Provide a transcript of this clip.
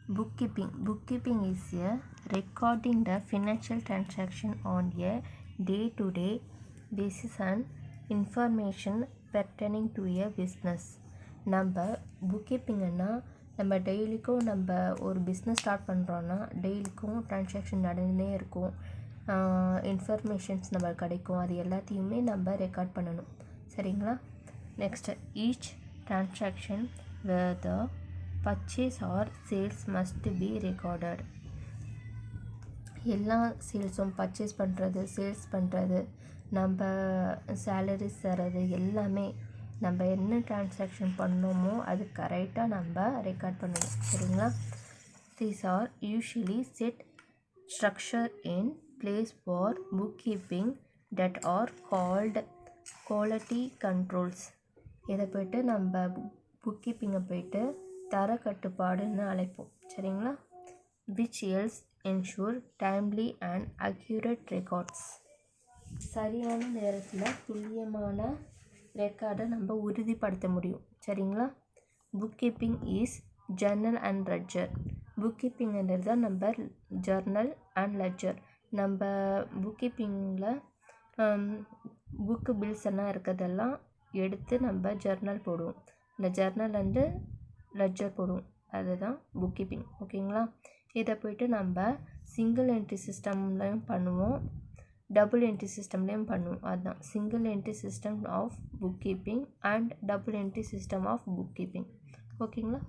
Bookkeeping is a recording the financial transaction on a day-to-day basis and information pertaining to a business. நம்ம புக்கிப்பிங்கன்னா நம்ம டெய்லிக்கும் நம்ம ஒரு business start பண்ணுறோன்னா டெய்லிக்கும் ட்ரான்சாக்ஷன் நடந்துனே இருக்கும், இன்ஃபர்மேஷன்ஸ் நம்ம கிடைக்கும், அது எல்லாத்தையுமே நம்ம ரெக்கார்ட் பண்ணணும். சரிங்களா? Next, each transaction where the purchase or sales must be recorded. எல்லா சேல்ஸும் பர்ச்சேஸ் பண்ணுறது, சேல்ஸ் பண்ணுறது, நம்ம சேலரிஸ் தரது எல்லாமே நம்ம என்ன டிரான்சாக்ஷன் பண்ணோமோ அது கரெக்டாக நம்ம ரெக்கார்ட் பண்ணணும். சரிங்களா? These are usually set structure in place for bookkeeping that are called quality controls. இதை போய்ட்டு நம்ம புக்கிப்பிங்கை போய்ட்டு தர கட்டுப்பாடுன்னு அழைப்போம். சரிங்களா? which helps ensure timely and accurate records. சரியான நேரத்தில் துல்லியமான ரெக்கார்டை நம்ம உறுதிப்படுத்த முடியும். சரிங்களா? புக்கிப்பிங் இஸ் ஜர்னல் அண்ட் லெட்ஜர். புக்கிப்பிங்கிறது தான் நம்ம ஜர்னல் அண்ட் லெட்ஜர். நம்ம புக்கிப்பிங்கில் புக்கு பில்ஸ் எல்லாம் இருக்கிறதெல்லாம் எடுத்து நம்ம ஜர்னல் போடுவோம். இந்த ஜர்னல் வந்து லெட்ஜர் போடுவோம். அதுதான் புக்கிப்பிங். ஓகேங்களா? இதை போய்ட்டு நம்ம சிங்கிள் என்ட்ரி சிஸ்டம்லையும் பண்ணுவோம், டபுள் என்ட்ரி சிஸ்டம்லேயும் பண்ணுவோம். அதுதான் single entry system of bookkeeping and double entry system of bookkeeping. ஓகேங்களா?